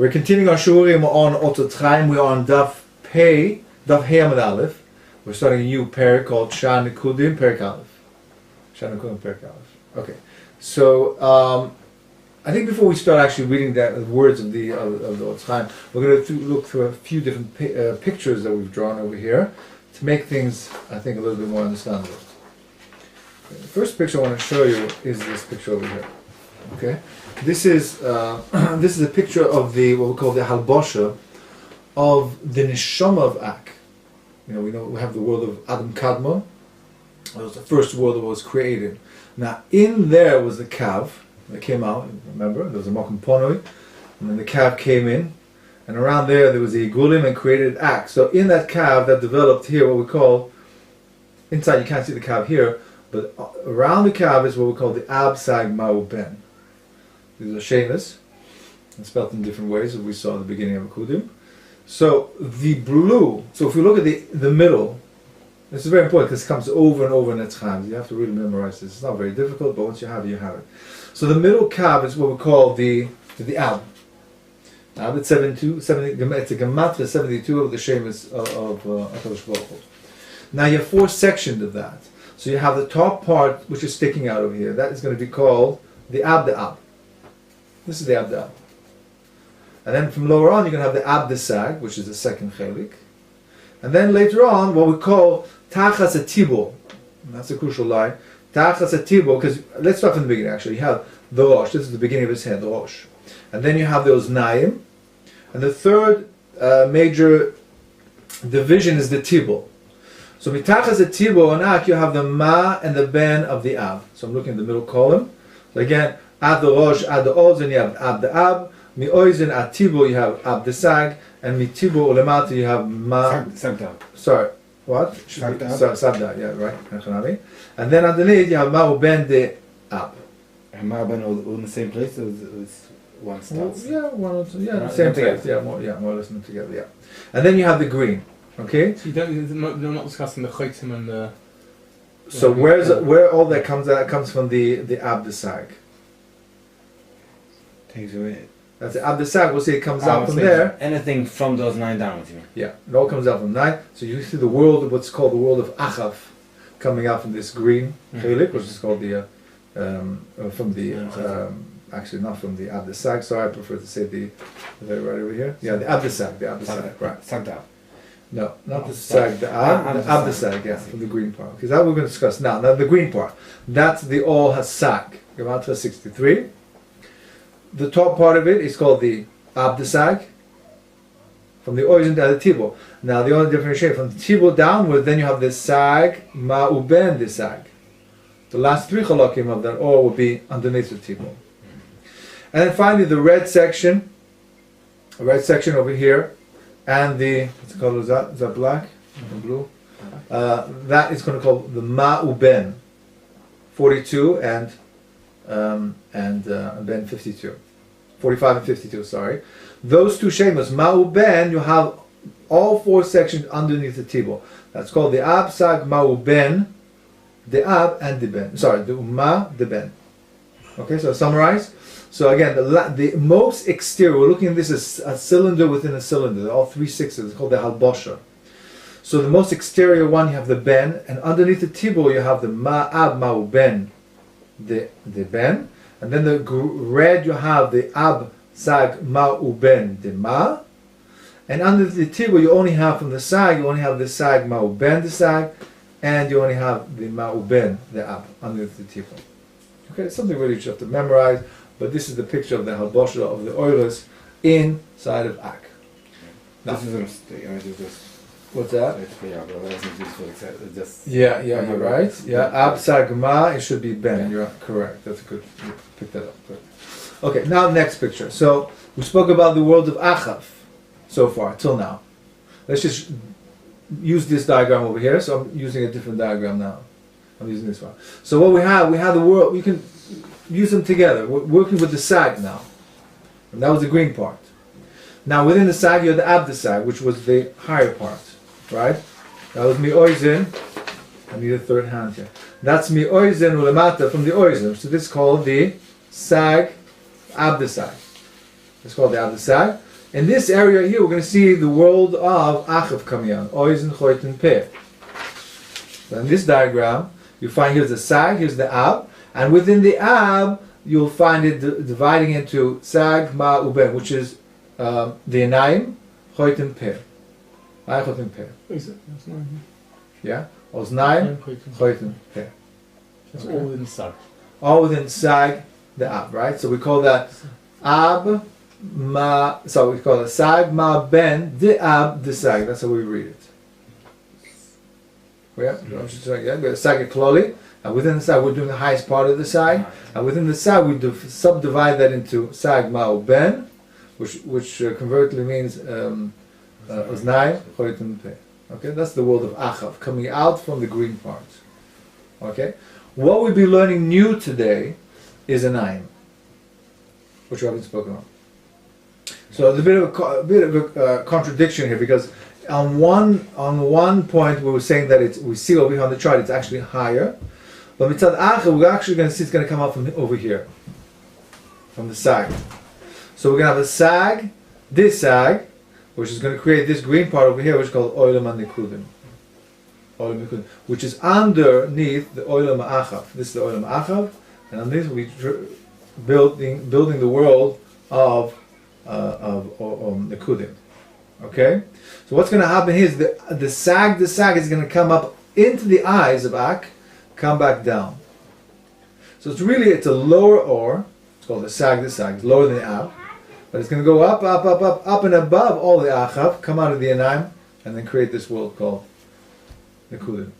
We're continuing our Shiurim on Otzrot Chaim. We are on Daf Hey Amud Aleph. We're starting a new perek called Shaar Nekudim, perek Aleph. Shaar Nekudim, perek Aleph. Okay. So I think before we start actually reading the words of the Otzrot Chaim, we're going to look through a few different pictures that we've drawn over here to make things, I think, a little bit more understandable. Okay, the first picture I want to show you is this picture over here. Okay, this is a picture of what we call the halbosha of the neshama of Ak. We have the world of Adam Kadmon. It was the first world that was created. Now in there was the kav that came out. Remember, there was a makom ponoi, and then the kav came in, and around there was the igulim and created Ak. So in that kav that developed here, what we call inside, you can't see the kav here, but around the kav is what we call the ab sag ma'u ben. These are shameless, and spelled in different ways, as we saw at the beginning of Nekudim. So the blue. So if we look at the middle, this is very important because it comes over and over in Otzrot Chaim. You have to really memorize this. It's not very difficult, but once you have it, you have it. So the middle kav is what we call the ab. Ab it's 72. It's a gematria 72 of the shameless of Hakadosh Baruch Hu. Now you have four sections of that. So you have the top part which is sticking out over here. That is going to be called the ab. This is the ab. And then from lower on, you're going to have the ab which is the second chelik. And then later on, what we call tachas atibor. That's a crucial line. Tachas atibor, because let's start from the beginning actually. You have the rosh, this is the beginning of his head, the rosh. And then you have those naim. And the third major division is the tibor. So mitachas atibor and ak, you have the ma and the ben of the ab. So I'm looking at the middle column. So again, ad the rosh, ad the oz, and you have ab the ab. Mi oizen at tibor, you have ab the sag. And mi tibor ulemata, you have ma. Sabda. Sorry, what? Sabda, yeah, right. And then underneath, you have ma ben the ab. And ma ben all in the same place, or is one starts? Same place. Yeah, more or less together. Yeah. And then you have the green. Okay. So you're not discussing the chaitim and the. So where all that comes out comes from the ab the sag. Takes away. That's the ab the sag. We'll see it comes out from there. Anything from those 9 downwards, you mean? Yeah, it all comes out from 9. So you see the world of what's called the world of achav coming out from this green chelik, which is called the actually not from the ab the sag. So I prefer to say the right over here. Yeah, the ab the sag, right. Sabda. No, not the sag, the ab the sag, yeah, from the green part. Because that we're going to discuss now. Now the green part, that's the all has sag. Gematria 63. The top part of it is called the ab the sag. From the origin to the tibor. Now the only differentiation from the tibor downward, then you have the sag, ma'u ben the sag. The last 3 chalakim of that all will be underneath the tibor. And then finally the red section over here, and the what's it called? Is that black and blue? That is going to call the ma'u ben 42 and ben 52, 45 and 52. Sorry, those two shemas ma'u ben. You have all 4 sections underneath the tibor. That's called the ab sag ma'u ben, the ab and the ben. Sorry, the ma, the ben. Okay, so summarize. So again, the most exterior, we're looking at this as a cylinder within a cylinder, all 3 sixes, it's called the halbosha. So the most exterior one, you have the ben, and underneath the tibor, you have the ma'ab ma'u ben, the ben, and then the red, you have the ab sag ma'u ben, the ma, and underneath the tibor, you only have from the sag, you only have the sag ma'u ben, the sag, and you only have the ma'u ben, the ab, underneath the tibor. Okay, it's something really you have to memorize. But this is the picture of the halbosha of the oilers inside of Ak. Now, this is a mistake. What's that? Yeah, you're right. Yeah, ab sagma, it should be ben. You're correct. That's good. You picked that up. Good. Okay, now next picture. So we spoke about the world of Achav so far till now. Let's just use this diagram over here. So I'm using a different diagram now. I'm using this one. So what we have the world. We can use them together. We're working with the sag now. And that was the green part. Now within the sag you have the ab the sag, which was the higher part. Right? That was mi oizen. I need a third hand here. That's mi oizen ulemata from the oizen. So this is called the sag, ab the sag. It's called the ab, the sag. In this area here, we're going to see the world of achav coming out. Oizen, choiten, peh. So in this diagram, you find here's the sag, here's the ab, and within the ab, you'll find it dividing into sag, ma, uben, which is the enaim, choiten, peh. Choiten, peh. Yeah? Oznaim, choiten, peh. It's all within sag. All within sag, the ab, right? So we call that ab, ma, so we call it sag, ma, ben, the ab, the sag. That's how we read it. Yeah, we sag kloli, and within the sag we're doing the highest part of the sag, and within the sag we subdivide that into sag, ma, ben, which convertedly means oznai, choitim, peh. Okay, that's the world of achav, coming out from the green part. Okay, what we'll be learning new today is enaim, which we haven't spoken on. So there's a bit of a contradiction here, because on one point we were saying that we see over here on the chart it's actually higher, but mitzad achav we're actually going to see it's going to come out from over here, from the sag. So we're going to have a sag, this sag, which is going to create this green part over here, which is called oilam and nekudim. Oilam nekudim, which is underneath the oilam achav. This is the oilam achav, and underneath we building the world of nekudim. Okay, so what's going to happen here is the sag is going to come up into the eyes of Ak, come back down. So it's a lower or. It's called the sag. It's lower than the ab. But it's going to go up and above all the achav, come out of the enaim, and then create this world called Nekudim.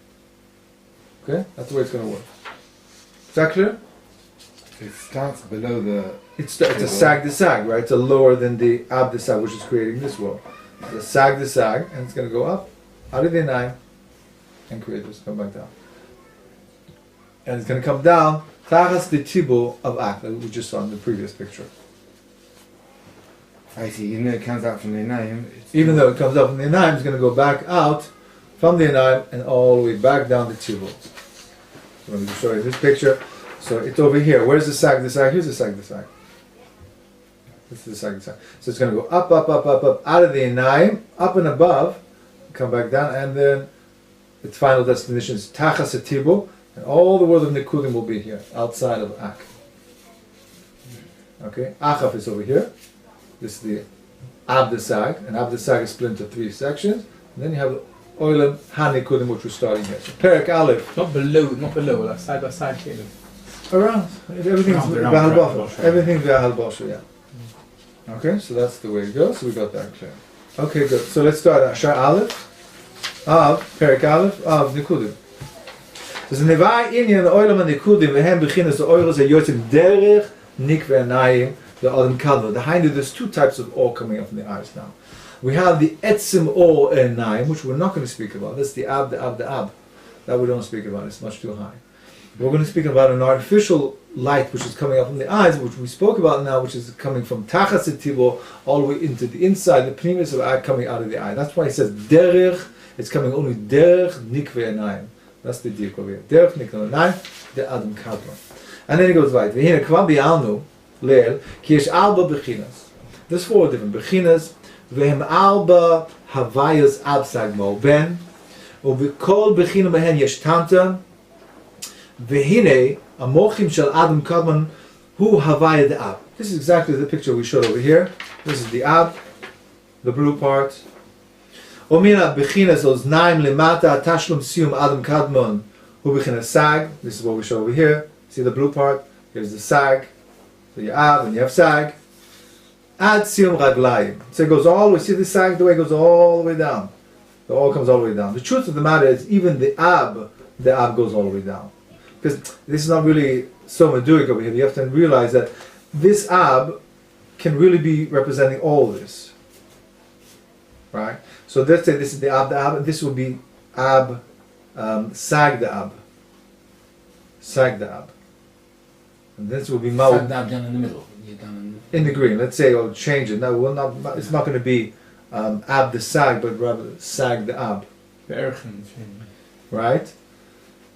Okay? That's the way it's going to work. Is that clear? It starts below the... It's a sag, right? It's a lower than the ab, which is creating this world. It's a sag, and it's going to go up, out of the enaim, and create this, come back down. And it's going to come down, tachas the tibul of Ak, that we just saw in the previous picture. I see, even though it comes out from the name... Even though it comes up from the enaim, it's going to go back out from the enaim and all the way back down the tibul. So let me just show you this picture. So it's over here. Where's the sag? Here's the sag. This is the sag. So it's going to go up, out of the enaim, up and above, come back down, and then its final destination is tachas tibul, and all the world of nekudim will be here, outside of Ak. Okay, achav is over here. This is the ab sag, and ab sag is split into 3 sections. And then you have oilam hanekudim, which we're starting here. So perek aleph. Not below, like side by side here. Around. Everything's v'hal basha. Everything's v'hal basha, yeah. Okay, so that's the way it goes. So we got that clear. Okay, good. So let's start at Shaar aleph of perek aleph of nekudim. So the nevai inyan the oilam hanekudim v'hem bechinas the oilam ze yotzim derech nikve anayim. The Adam Kadva. There's 2 types of ore coming up from the eyes now. We have the etzim ore enaim, which we're not going to speak about. That's the ab. That we don't speak about. It's much too high. We're going to speak about an artificial light which is coming up from the eyes, which we spoke about now, which is coming from tachas tibur all the way into the inside, the pnimis of eye coming out of the eye. That's why it says derech. It's coming only derech nikve enaim. That's the diuk over here. Derech nikve enaim, the Adam Kadva. And then it goes right. V'hina kvam bi'alnu. Leil, ki yesh alba bechinas. There's 4 different bechinas. Vehem alba havayas absag mo ben. Ubikol bechina behen yesh tanta. Vehine amochim shel Adam Kadman hu havaya de ab. This is exactly the picture we showed over here. This is the ab, the blue part. Omina bechinas oznaim lemata tashlum sium Adam Kadman hu bechinas sag. This is what we show over here. See the blue part? Here's the sag. So you have and you have sag. Ad sium raglayim. So it goes all the way. See the sag, the way it goes all the way down. It all comes all the way down. The truth of the matter is, even the ab goes all the way down. Because this is not really so meduic over here. You have to realize that this ab can really be representing all this. Right? So let's say this is the ab, and this will be ab, sag the ab. Sag the ab. And this will be Mao. Down in the middle. In the green. Let's say I'll change it. No, it's not going to be ab the sag, but rather sag the ab. Right?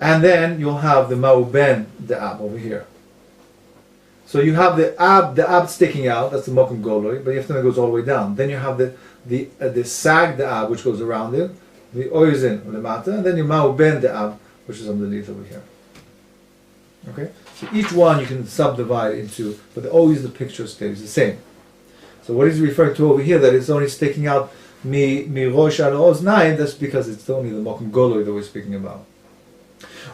And then you'll have the Mao ben the ab over here. So you have the ab sticking out, that's the mokum goloi, but it goes all the way down. Then you have the sag the ab, which goes around it, the oizin lemata, and then you ma'uben the ab, which is underneath over here. Okay? So each one you can subdivide into, but always the picture stays the same. So what he's referring to over here, that it's only sticking out mi rosh al oznaim, that's because it's only the mokum goloi that we're speaking about.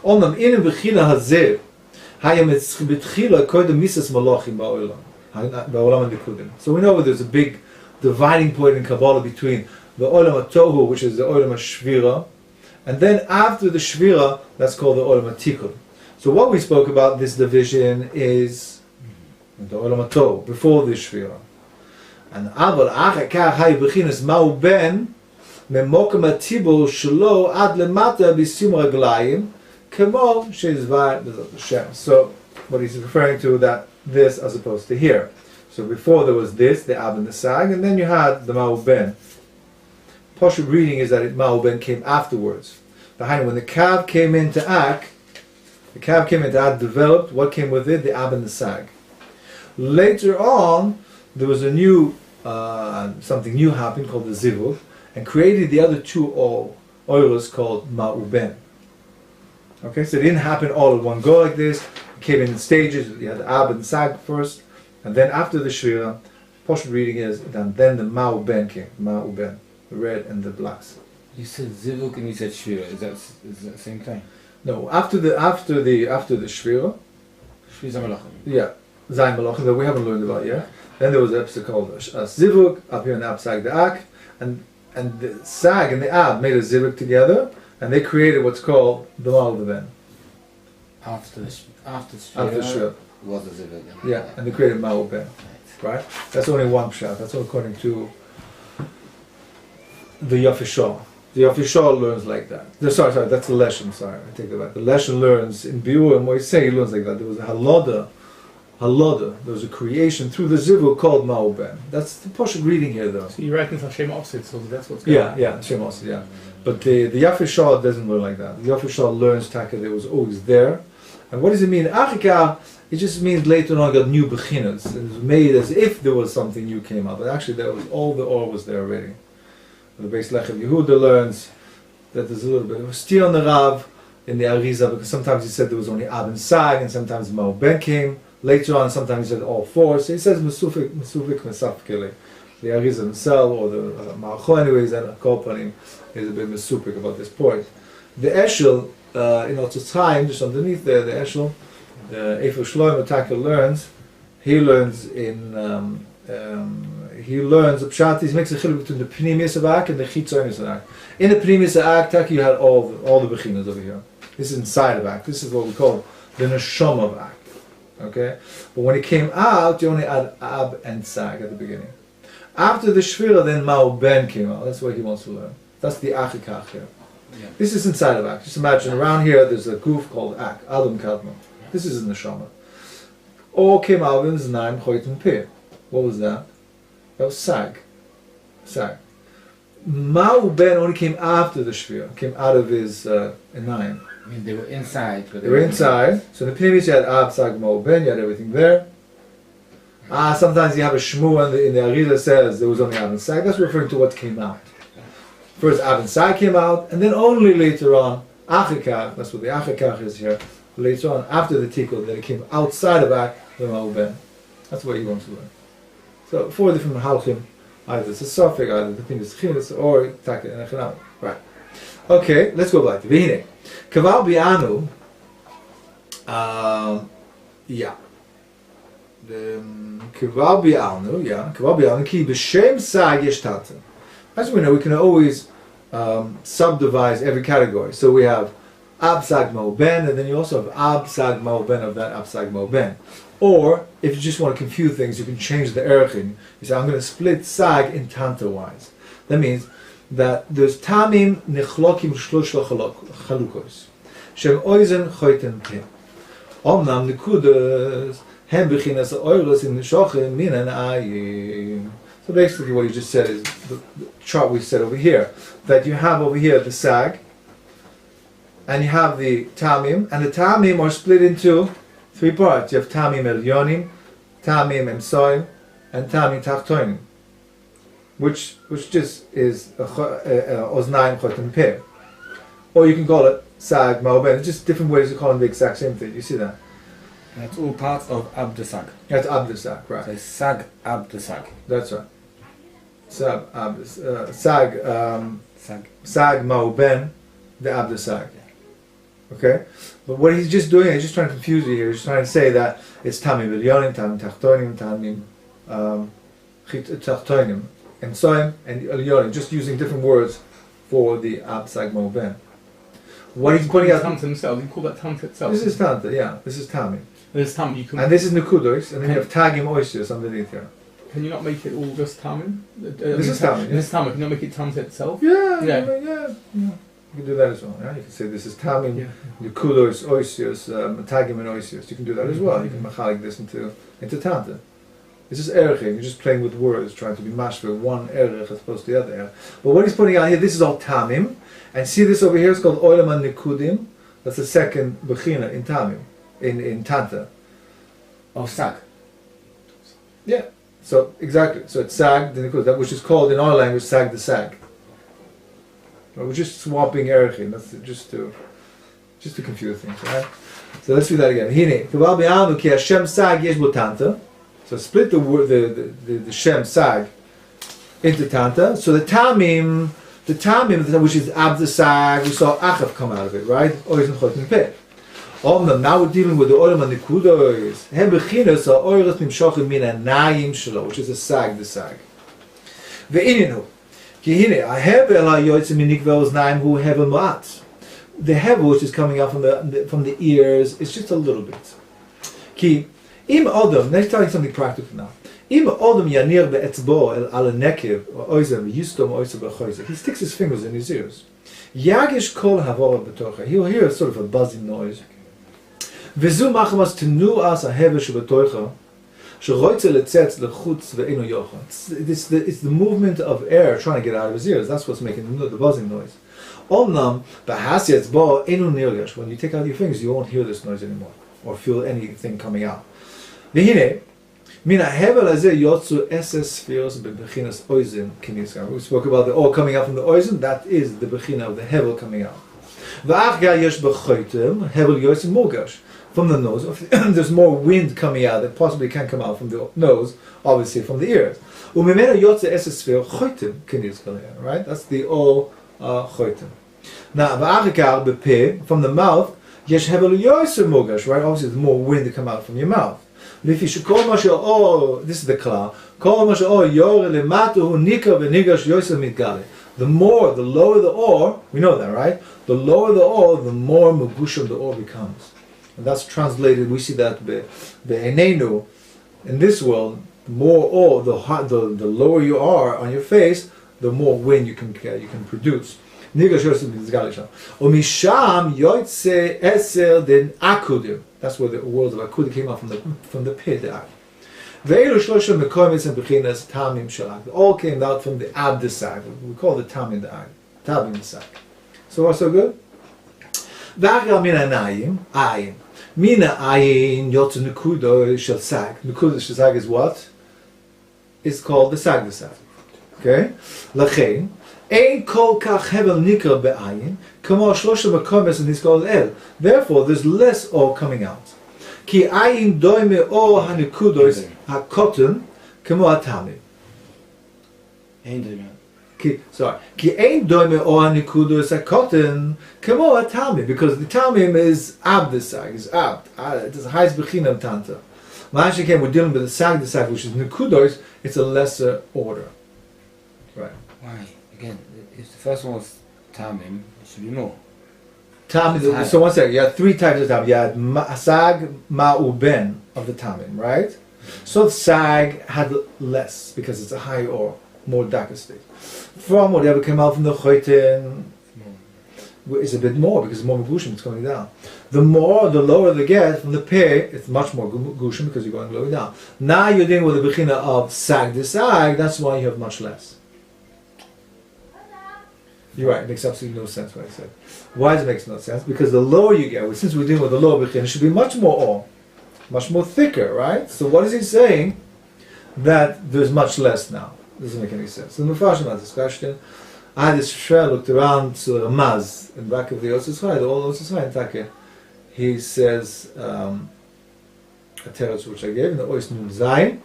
Omnam in b'chila hazeh, so we know there's a big dividing point in Kabbalah between the Olam HaTohu, which is the Olam HaShvira, and then after the Shvira, that's called the Olam HaTikun. So what we spoke about this division is the Olam HaTohu, before the Shvira. And Aval Achakar Hay Bechinas Ma'u Ben Memokem HaTibul Shelo Ad Lemata B'Sim Raglayim. So what he's referring to, that this as opposed to here. So before there was this, the ab and the sag, and then you had the ma'uben. Partial reading is that ma'uben came afterwards. Behind when the kav came into ak, developed. What came with it? The ab and the sag. Later on, there was a new something new happened called the zivug, and created the other two oilers called ma'uben. Okay, so it didn't happen all at one go like this. It came in stages. You had the ab and the sag first, and then after the shvira, partial reading is then the ma'uben came. Ma'uben, the red and the blacks. You said zivuk and you said shvira. Is that the same thing? No, after the shvira. Shvira malachim. Yeah, zayin malachim that we haven't learned about yet. Then there was an episode called zivuk up here in the ab sag the ak, and the sag and the ab made a zivuk together. And they created what's called the Ma'uben. After the Shvira was the zivuk. Yeah, and they created Ma'uben. Right? That's only one pshat. That's all according to the Yafishah. The Yafishah learns like that. Sorry, that's the Lesson. Sorry, I take that back. The Lesson learns in Biur and Moisei, he learns like that. There was a Haloda. There was a creation through the zivuk called Ma'uben. That's the partial reading here, though. So you reckon it's Hashem opposite, so that's what's going on? Yeah, Hashem opposite, yeah. But the Yafishah doesn't learn like that. The Yafishah learns Taka that it was always there. And what does it mean? Achika, it just means later on got new beginners. It was made as if there was something new came out. But actually there was all the ore was there already. The Beis Lechem Yehuda learns that there's a little bit of a steer on the Rav in the Arizal, because sometimes he said there was only Ab and Sag, and sometimes Ma'uben came. Later on, sometimes he said all four. So he says Mesufik, Mesafkele. The Arizal himself, or the Ma'acho anyways, and Kolpanim is a bit Mesupik about this point. The Eshel, in Otzrot Chaim, just underneath there, the Eshel, Eifel Shloim Ataka learns, he learns a pshat, he makes a chiluk between the Pnimis of Ak and the Chitzonis of Ak. In the Pnimis of Ak, Taki, you had all the beginners over here. This is inside of Ak. This is what we call the Neshama of Ak. Okay? But when it came out, you only had Ab and Sag at the beginning. After the Shvira, then Ma'uben came out. That's what he wants to learn. That's the Achikach here. Yeah. This is inside of Ak. Just imagine around here there's a goof called Ak, Adam Kadmon. This is in the Neshama. All came out in Znaim, Choit and Peh. What was that? That was Sag. Ma'uben only came after the Shvira, came out of his Enayim. I mean, they were inside. But they were inside. So in the Pnimis you had Ab, Sag, Ma'uben, you had everything there. Sometimes you have a Shmu in the Arizal says there was only Ab and Sag. That's referring to what came out. First Ab and Sag came out, and then only later on, Achikach, that's what the Achikach is here, later on, after the Tikul, that it came outside of Ak, the Ma'uben. That's what he wants to learn. So 4 different Halchim, either it's a Sophic, either the Pnimis Chinis, or Taka and Echanam. Right. Okay, let's go back to Vihine. Kaval Bi'anu, yeah. Kaval Bi'anu, ki b'shem sag yesh tata. As we know, we can always subdivide every category. So we have Ab Sag Ma'uben, and then you also have Ab Sag Ma'uben of that Ab Sag Ma'uben. Or, if you just want to confuse things, you can change the Erechin. You say, I'm going to split Sag in Tanta-wise. That means that there's Tamim Nechlokim Shlosh Chalukos. Shem Oizen Choiten Peh. Omnam Nekudas Hem Bechinas Oilos in Shochim Minan Ayim. So basically what you just said is the chart we said over here. That you have over here the Sag, and you have the Tamim, and the Tamim are split into 3 parts. You have Tamim Elyonim, tamim emsoim, and tamim tachtonim, which just is oznaim chotem peh. Or you can call it sag ma'oben. It's just different ways of calling the exact same thing. You see that? That's all parts of ab the sag. That's ab the sag, right? So sag ab the sag. That's right. Sag ma'oben, the ab the sag. Okay? But what he's just doing, he's just trying to confuse you here. He's trying to say that it's tamim bilyonim, tamim tachtonim, tamim tachtonim, and soim, and elyonim, just using different words for the ab sag ma'oben. What he's pointing out... Tanta himself, you call that Tanta itself? This is Tanta, yeah. This is tamim. There's Tamim, you can... And this is Nekudos, and then you have tagim oisios underneath here. Can you not make it all just Tamim? This is Tamim. This is Tamim, can you not make it Tanta itself? Yeah. Yeah. You can do that as well. Yeah? You can say this is tamim, Nekudos, oisios, tagim and oisios. You can do that as well. You can machalik this into Tanta. It's just erechim. You're just playing with words, trying to be mashver one erech as opposed to the other erech. But what he's putting out here, this is all tamim. And see this over here, it's called olam and nekudim. That's the second bechina in tamim, in Tanta. Of sag. Yeah. So exactly. So it's sag the nekudim, which is called in our language sag the sag. We're just swapping erechim. That's just to confuse things, right? So let's do that again. Hine k'val be'anu ki Hashem sag yesh bo Tanta. So split the word the Shem sag into Tanta. So the tamim, which is ab the sag, we saw achav come out of it, right? Oizen chotin peh. Now we're dealing with the olam and nekudos. Hem bechinos ha'oiros nimshochim min hanayim shelo, which is a sag the sag. Ve'ininu ki hine hahevel ha'yotzim min nikveh oznaim hu hevel ma'at. The hevel which is coming out from the ears is just a little bit. Ki im odom. Let's tell you something practical now. Im odom yanir be'etzbo al nekev or oizem yistom oizem b'choizem. He sticks his fingers in his ears. Yagish kol havora b'tocha. He'll hear sort of a buzzing noise. V'zu machamas tenuas hahevel shebetocha sheroitze letzetz lechutz ve'eno yocha. It's the movement of air trying to get out of his ears. That's what's making the buzzing noise. Omnam b'hasi etzbo enu nirgash. When you take out your fingers, you won't hear this noise anymore or feel anything coming out. V'hine mina hevel hazeh yotzu eses spheres bebechinas oizen kiniskan. We spoke about the all coming out from the oizen. That is the bechina of the hevel coming out. V'ach ga yesh b'choitem hevel yotzim murgash. From the nose, there's more wind coming out that possibly can come out from the nose, obviously from the ears. Umimena yotze eses sphere choitem kiniskan. Right? That's the o choitem. Now v'achikar b'peh, from the mouth yesh hevel yotzim murgash. Right? Obviously, there's more wind to come out from your mouth. This is the klal. The lower the or, we know that, right? The lower the or, the more megushim the or becomes. And that's translated, we see that be'enenu, in this world, the more or, the lower you are on your face, the more wind you can produce. Omisham yoitze eser den akudim. That's where the words of akudim came out from the pit. Ve'elu shlosha mekoyim and bechinas tamim shalak. All came out from the ab the sag. We call it tamim the ag, tamim the sag. So what's so good? V'achar min hanayim ayin. Mina ayin yotze nekudo shel sag. Nekudo shel sag is what? It's called the sag the sag. Okay? Lachein. Ein kol kach hevel nikra be'ayin, kamo shlosha mekomes and he's called el. Therefore, there's less or coming out. Ki ayin doime o hanikudos hakoten kamo atami. Ki ein doime o hanikudos hakoten kamo atami, because the tamim is ab the sag, is ab. It is highest bechinam tanta. Ma'ashem came, we're dealing with the sag, which is nikudos. It's a lesser order. Right. Why? Again, if the first one was tamim, it should be more. Tamim. So one second, you had three types of tamim. You had sag, ma'uben of the tamim, right? So sag had less because it's a high or more darker state. From whatever came out from the choitin, it's a bit more because more gushim is coming down. The lower they get from the peh, it's much more gushim because you're going lower down. Now you're dealing with the bechina of sag the sag. That's why you have much less. You're right, it makes absolutely no sense what I said. Why does it make no sense? Because the lower you get, since we're dealing with the lower bechina, it should be much more or. much more thicker, right? So what is he saying? That there's much less now. Doesn't make any sense. So the Mufashim had this question. I had this Shver looked around to Ramaz in the back of the Otzrot Chaim, the old Otzrot Chaim Take. He says, a teretz which I gave in the Ois Nun Zayin.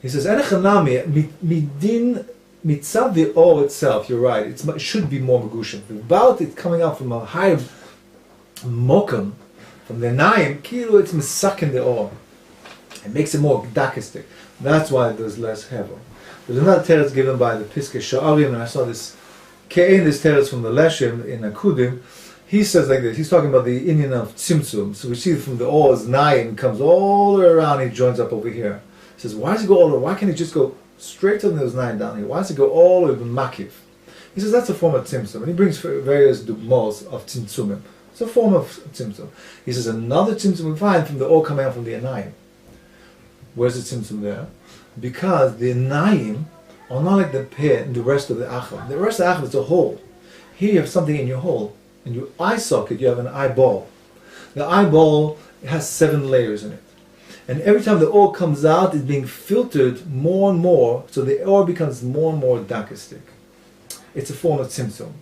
He says, Enechanami, midin mitzav the or itself, you're right, it should be more Megushim. About it coming out from a higher Mokum, from the Naim, Kilo, it's Misakin the or. It makes it more dakistic. That's why there's less hevel. There's another teretz given by the Piskei Sha'arim, and I saw this this teretz from the Leshem in Nekudim. He says like this, he's talking about the Indian of Tzimtzum. So we see from the Oz, Naim comes all the way around, he joins up over here. He says, why does it go all the way? Why can't it just go straight to those 9 down here? Why does it go all the way to Makiv? He says that's a form of Tzimtzum. And he brings various dugmos of Tzimtzumim. It's a form of Tzimtzum. He says another Tzimtzum we find from the O coming out from the Anayim. Where's the Tzimtzum there? Because the Anayim are not like the Peh and the rest of the Achav. The rest of the Achav is a hole. Here you have something in your hole. In your eye socket you have an eyeball. The eyeball has 7 layers in it. And every time the ore comes out, it's being filtered more and more, so the ore becomes more and more dakistic. It's a form of tzimtzum.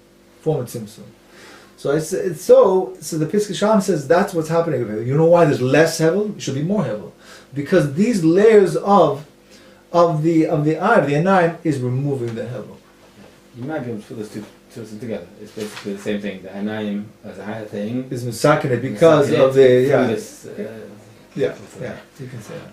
So so the Piskei Sham says that's what's happening over here. You know why there's less hevel? It should be more hevel. Because these layers of the eye, of the anayim, is removing the hevel. You might be able to put those two together. It's basically the same thing. The anayim as a higher thing is misakin because of the Yeah, you can say that.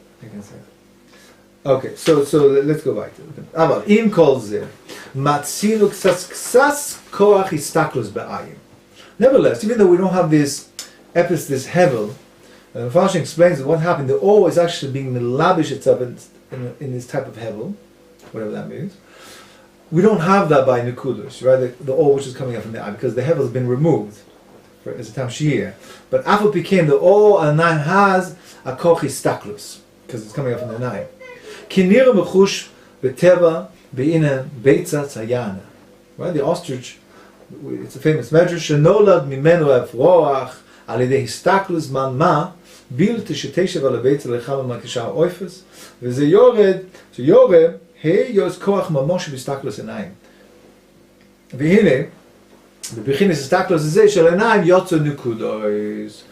Okay, so let's go back to it. Aber im kol ze matzilu ksas koach istaklus be'ayim. Nevertheless, even though we don't have this hevel, Rashi explains that what happened. The ore is actually being melabish itself in this type of hevel, whatever that means. We don't have that by Nekudos, right? The ore which is coming up from the eye, because the hevel has been removed. It's a tam Shiur. But after became the ore and nine has a koch istaklus, because it's coming up from the nine. Kinir mechush beteva beinen beitza tzayana. Right, the ostrich. It's a famous medrash. Shenolad mimenu evroach al yedei istaklus man ma bil tisheteshev al beitza lecham makishar oifes. V'ze yored so yored hey yos koach mamosh b'istaklus enayim. V'hine the beginning is istaklus zeh shel enayim yotzu nekudos.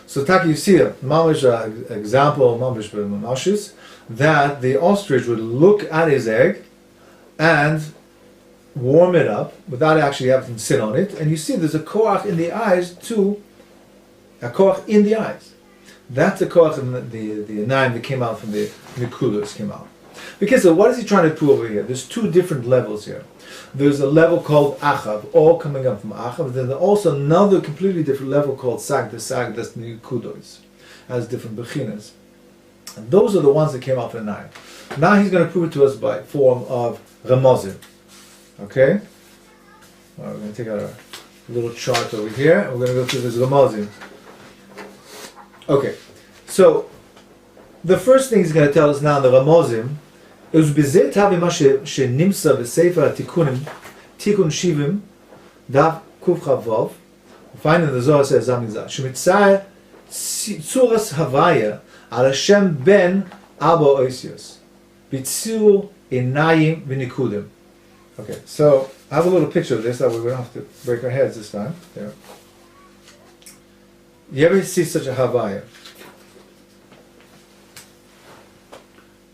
So Taki, you see a mamish example, mamish b'mamashis, that the ostrich would look at his egg and warm it up without actually having to sit on it, and you see there's a koach in the eyes That's the koach in the anayim that came out from the nekudos came out. Because so what is he trying to prove over here? There's 2 different levels here. There's a level called achav, all coming up from achav. Then there's also another completely different level called sag, that's nekudos, has different bechinas. And those are the ones that came out from the nine. Now he's going to prove it to us by form of ramazim. Okay? All right, we're going to take out a little chart over here, and we're going to go through this ramazim. Okay, so the first thing he's going to tell us now, the ramazim, is b'zeh tavi ma shenimsa b'sefer tikunim tikun shivim dav kuf chavav. Finally, the Zohar says zamizah shemitzah tzuras havaya al Hashem ben arba oisios b'tzur enayim v'nekudim. Okay, so I have a little picture of this that we don't have to break our heads this time. There. You ever see such a havaya?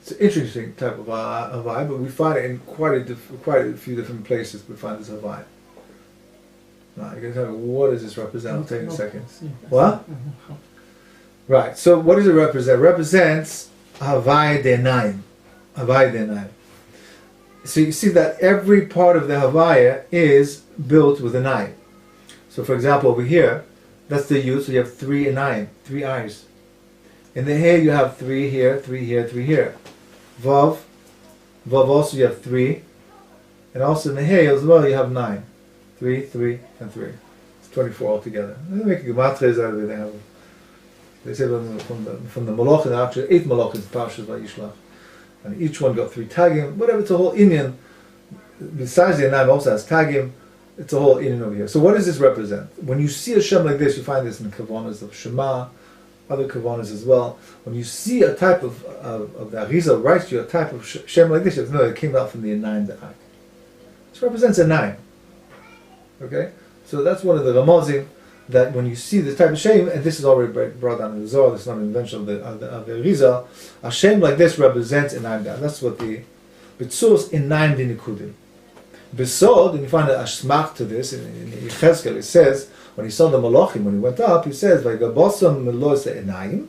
It's an interesting type of havaya, but we find it in quite a few different places. We find this havaya. Now, you can tell me, what does this represent? I'll take a second. What? Right. So, what does it represent? It represents havaya denayim. Havaya denayim. So you see that every part of the havaya is built with an eye. So, for example, over here, that's the yud. So you have 3 anayim, 3 eyes. In the hair, you have 3 here, 3 here, 3 here. Vav also you have 3, and also in the hair as well you have 9. 3, 3, and 3. It's 24 altogether. They make gematres out of it. They say from the malachim, actually 8 malachim parshas vayishlach, and each one got 3 tagim. Whatever, it's a whole Indian. Besides the anayim, also has tagim. It's a whole Indian over here. So what does this represent? When you see a Shem like this, you find this in the Kavanas of Shema, other kavanas as well. When you see a type of the Arizal writes to you a type of Shem like this, you have to know it came out from the Enayim Da'ak. This represents Enayim. Okay? So that's one of the Ramazim, that when you see this type of Shem, and this is already brought down in the Zohar, this is not an invention of the Arizal, a Shem like this represents Enayim Da'ak. That's what the B'tzus Enayim Nekudim. Besod, and you find a shmach to this in Yechezkel, it says, when he saw the Malachim, when he went up, he says, Vaygabosom Melos Enayim,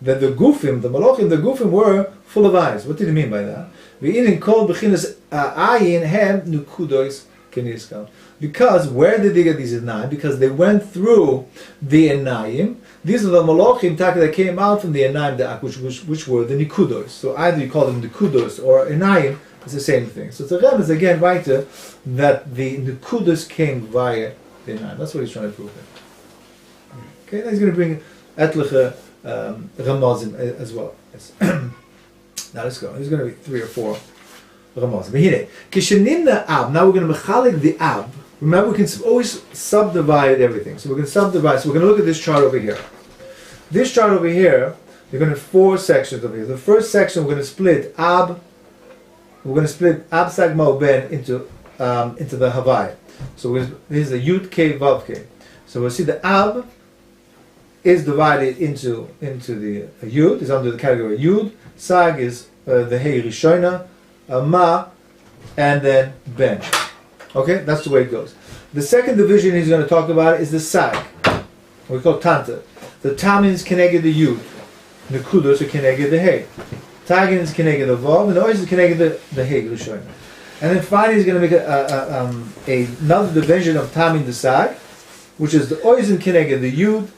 that the Gufim, the Malachim, the Gufim were full of eyes. What did he mean by that? V'inin kol b'chinas ayin hem nukudos keniskal. Because where did they get these Enayim? Because they went through the Enayim. These are the Malachim that came out from the Enayim Da'ak, which were the Nikudos. So either you call them Nikudos or Enayim, it's the same thing. So the Rebbe is again writer that the Nekudos came via the Enayim. That's what he's trying to prove here. Okay, now he's going to bring etliche Ramazim as well. Yes. Now let's go. There's going to be 3 or 4 Ramazim. Now we're going to mechalik the ab. Remember, we can always subdivide everything. So we're going to subdivide. So we're going to look at this chart over here. This chart over here, we're going to have 4 sections over here. The first section we're going to split ab. We're going to split ab sag mo ben into the Havai. So here's the Yud K Vav K. So we'll see the ab is divided into the Yud, is under the category Yud. Sag is the Hey Rishona, Ma, and then Ben. Okay, that's the way it goes. The second division he's going to talk about is the Sag. We call Tanta. The Tamin is Keneged the Yud. The Kudos are Keneged the Hey. Tagin is Keneged the Vav, and the Ois is Keneged the Hey Rishona. And then finally he's going to make another division of Tamin the Sag, which is the Ois and Keneged the Yud,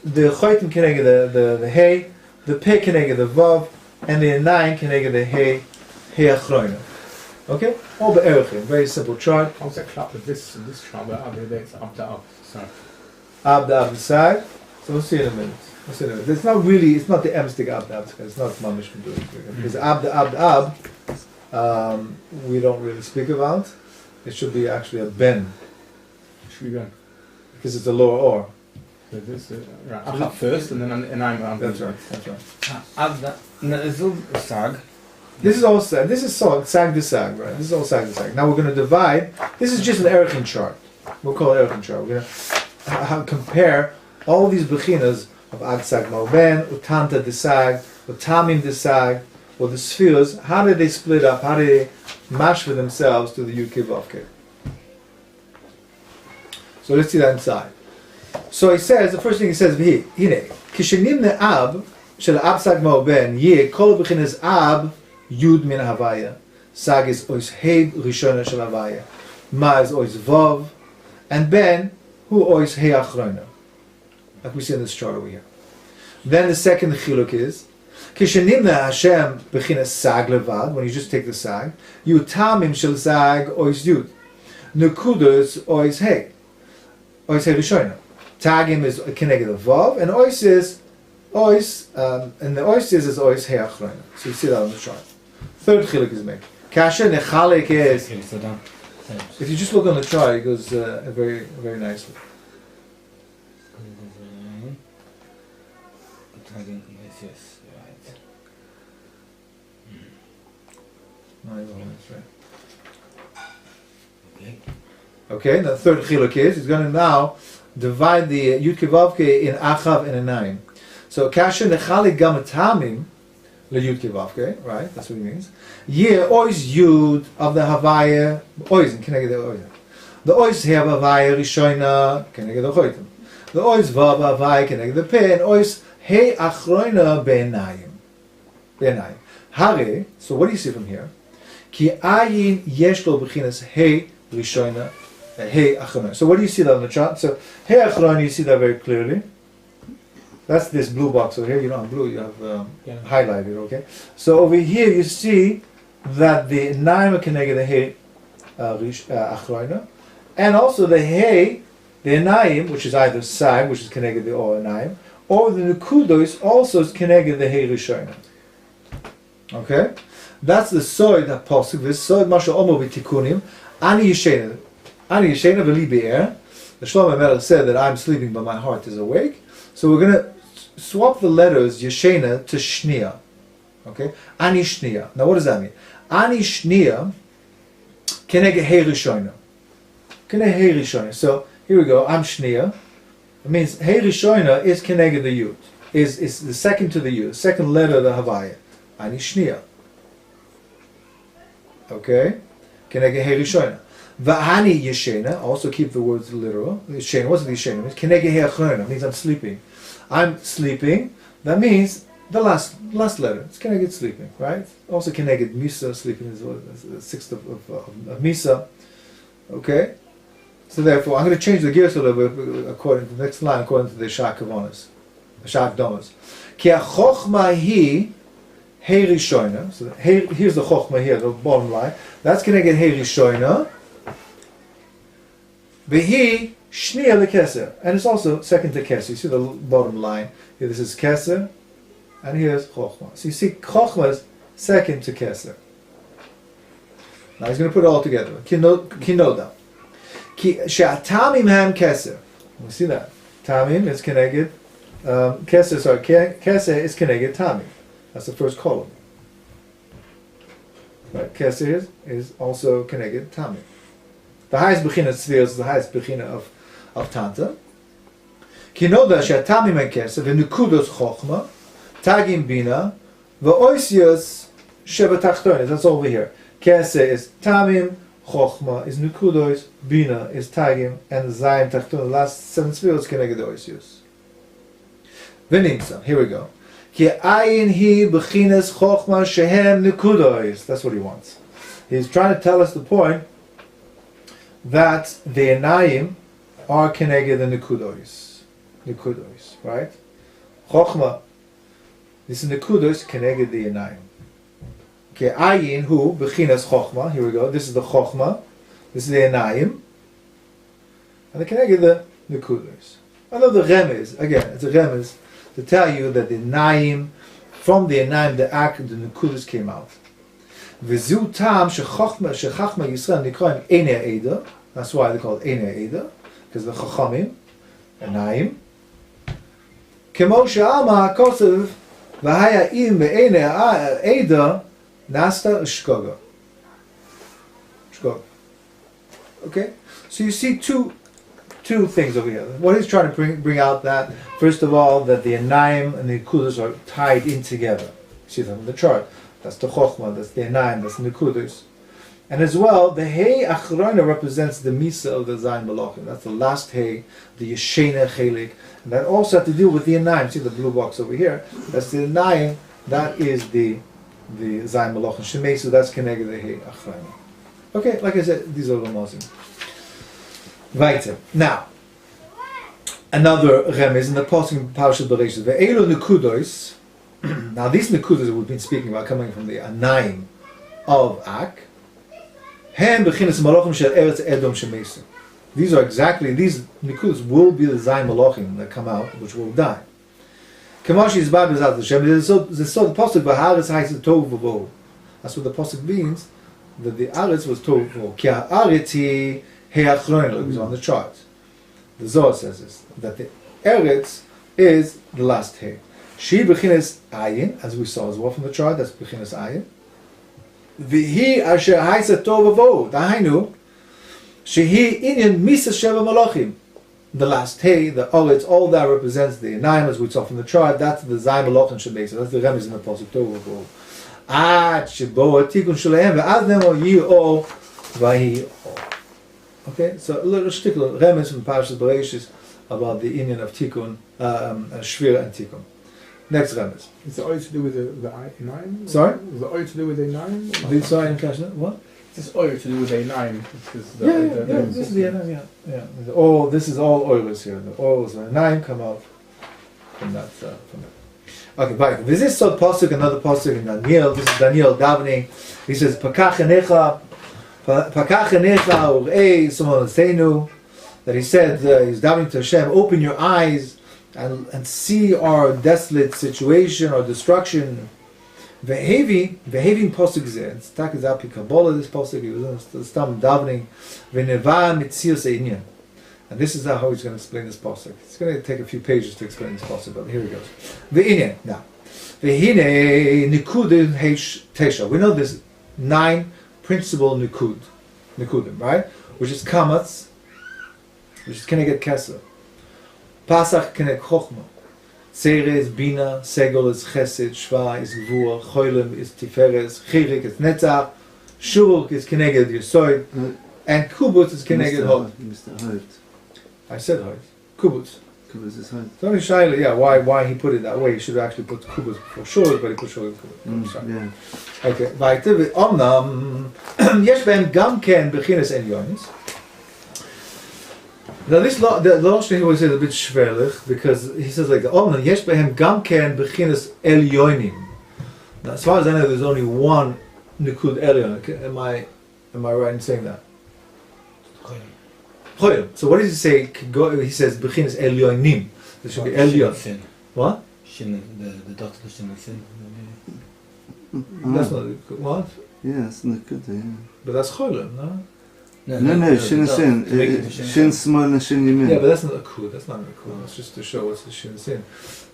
the Choitim Keneged the Hey, the Pe Keneged the Vav, and the Enayim Keneged the Hey Achroina. Okay? All the Erechim. Very simple chart. How's that clap with this chart? But it's up to up. So. Ab the Sag. So we'll see in a minute. It's not really, it's not the Emstig Ab the Ab. It's not Mamish from doing it. Because Ab the Ab, we don't really speak about. It should be actually a Ben. Should be Ben. Because it's a lower or. So this right. Ab first and then I'm That's right. Ab the Sag. This is all sag. This is sag to sag, right? This is all sag to sag. Now we're going to divide. This is just an Erechin chart. We'll call it Erechin chart. We're going to compare all these bechinas of Ag Sag Malben, Utanta de Sag, Utamim de Sag, or the spheres. How did they split up? How did they mash for themselves to the Yud Vavke? So let's see that inside. So he says, the first thing he says, Hine, Kishenim ne Ab, Shel Ab Sag Malben, Ye, Kol bechinas Ab, Yud min Havaya. Sag is ois Heid Rishona shel Havaya. Ma is ois Vav. And Ben, who ois Hei Achroina. Like we see in this chart over here. Then the second chiluk is, Kishenimna Hashem bechinas Sag levad, when you just take the Sag, Yutamim shel Sag ois Yud. Nekudos ois Hei. Ois Hei Rishona. Tagim is Keneged Vav, and ois is ois, and the ois is ois Hei Achroina. So you see that on the chart. Third chiluk is made. Kasha nechalek is. If you just look on the chart, it goes very, very nicely. Yes, right. Okay, the third chiluk is he's going to now divide the Yud Kevavke in Achav and Enayim. So kasha nechalek gam tamim. Le Yud Kevavke, right? That's what he means. Ye ois Yud of the Havaya, ois and Keneged the ois. The ois have Havaya Rishoina, Keneged the choitim. The ois vav Havaya Keneged the pe, and ois Hei Achroina be'enayim. Hare. So what do you see from here? Ki ayin yesh lo b'chinas Hei Rishoina, Hei Achroina. So what do you see that on the chart? So Hei Achroina, you see that very clearly. That's this blue box over here. You don't have blue, you have highlighted, okay? So over here you see that the Naim are Keneged the Hei Achroina, and also the Hei, the Enayim, which is either Sag, which is Keneged the or Enayim, or the Nekudos also is Keneged the Hei Rishona. Okay? That's the Soid that Posuk, this Soid Masha Omo V'Tikunim, Ani Yishena V'Li Be'er. The Shlomo Melech said that I'm sleeping but my heart is awake. So we're going to swap the letters Yeshena to Shnia. Okay? Ani Shnia. Now what does that mean? Ani Shnia keneged Hey Rishona. Keneged Hey Rishona. So here we go. I'm Shnia. It means Hey Rishona is keneged the Yud. Is the second to the Yud. Second letter of the Havaya. Ani Shnia. Okay? Keneged Hey Rishona. Va'ani Yeshena. Also keep the words literal. Yeshena. What's the Yeshena? It means keneged Hey Achrona. It means I'm sleeping. I'm sleeping. That means the last letter. It's keneged sleeping, right? Also keneged Misa. Sleeping is the sixth of Misa. Okay? So therefore, I'm going to change the gears a little bit according to the next line, according to the Shaar Kavonas. Shaar Kdomas. Ki ha-chochma hi Hey Rishona. So here's the chochma here, the bottom line. That's keneged Hey Rishona. Vehi Shnia lekeser. And it's also second to keser. You see the bottom line. Here this is keser. And here's chochma. So you see chochma is second to keser. Now he's going to put it all together. Kinoda. She'atamim ham keser. We see that. Tamim is keneged. Keser is keneged tamim. That's the first column. Right. Keser is also keneged tamim. The highest bechina tzvir is the highest bechina of Tanta. Kinoda she'atamim ham keser v'nukudos chochma tagim bina v'oisios shebatachtonis. That's over here. Keser is tamim. Chochma is nukudos, bina is tagim, and zayim tachton. The last 7 spheres keneged oisius. V'nimsa. Here we go. Ki ayin hi b'chinas chochma shehem nukudos. That's what he wants. He's trying to tell us the point that the enayim are keneged the nukudos. Nukudos, right? Chochma. This is nukudos keneged the enayim. Okay, ayin hu b'chinas chochma. Here we go. This is the chochma. This is the enayim. And the keneged the nekudos. I love the remez. Again, it's a remez to tell you that the enayim, from the enayim, the nekudos came out. V'zu tam shechachma Yisrael nikroim einei eda. That's why they're called einei eda, because the chachamim, enayim. Kemo she'alma kosev v'haya im be'einei eda. Nasta Shkoga. Okay? So you see two things over here. What he's trying to bring out that, first of all, that the Enayim and the Nekudos are tied in together. You see that on the chart. That's the Chochma, that's the Enayim, that's the Nekudos. And as well, the Hey Achrona represents the Misa of the Zayin Malachim. That's the last Hey, the Yeshena Chelik. And that also has to do with the Enayim. See the blue box over here? That's the Enayim. That is the Zayin Malachim Shemei, so that's keneged the Hey Achrona. Okay, like I said, these are the Mozim. Weiter. Now, another remez in the Pasuk Parashat Bereshit. Ve'elu nekudos. Now, these nekudos that we've been speaking about, coming from the Anayim of Ak, hem b'chinas malachim shel Eretz Edom Shemei. These are exactly, these nekudos will be the Zayin Malachim that come out, which will die. Kamashi is bad without the Shem. So the pasuk v'haaretz ha'is tov v'vo. That's what the pasuk means. That the aretz was tov v'vo. Ki ha'aretz hi he'achrona. It's on the chart. The Zohar says this, that the eretz is the last he. She b'chinas ayin, as we saw as well from the chart. That's b'chinas ayin. V'hi asher ha'is tov v'vo. Dahainu shehi inyan misa sheva malachim. The last hey, the oretz, all that represents the enayim, as we saw from the chart. That's the zayin malachim shebei. So that's the remez in the pasuk tov. Ad shebo atikun shleihem ve'ad nemo yi o vahi o. Okay, so a little shtickle remez from Parashat Bereshit about the inyan of tikkun, shvira and tikkun. Next remez. Is the oil to do with the enayim? Sorry? Is the oil to do with the enayim? The sorry, what? This oil to do with enayim. This is the enayim. Yeah. Oh, this is all oilers here. The oils of enayim come out from that. Okay, but this is so pasuk, another pasuk in Daniel. This is Daniel davening. He says, "Pakach enecha urei somonaseinu." That he said, he's davening to Hashem, open your eyes and see our desolate situation, our destruction. Vehevin posuk zeh. It's takizapi Kabbalah. This posuk, he was in the stam davening. Veneva mitzios einyan. And this is how he's going to explain this pasuk. It's going to take a few pages to explain this pasuk, but here he goes. Ve'inyan, now. Ve'hine Nekudim heish tesha. We know there's 9 principal Nekudim, right? Which is kamatz, which is keneged keser. Pasach keneged chochma. Tzere is bina, segol is chesed, shva is gvur, choilem is tiferes, chirik is netzach, shuruk is keneged yesod, and kubutz is keneged hod. Mr. Hod. I said hod. Kubutz. Kubutz is Hod. It's only shaila, yeah, why he put it that way. He should have actually put kubutz before shuruk, but he put shuruk kubutz. Yeah. Okay, weiter. Omnam, yesh behem gam ken bechines elyonis. Now this the last thing he was a bit schwerlich because he says like the Omnam yesh behem gam ken bechines elyonim. Now as far as I know, there's only one Nekud elyon. Am I right in saying that? Choyim. So what does he say? He says bechines elyonim. There should be elyon. What? Shin, the dot of the shin is sin. That's not what? Yeah, it's Nekud, yeah. But that's cholim, no? No, shin is sin. Shin small and shin yamin. Yeah, but that's not a kud. That's not a kud. That's just to show what's the shin sin.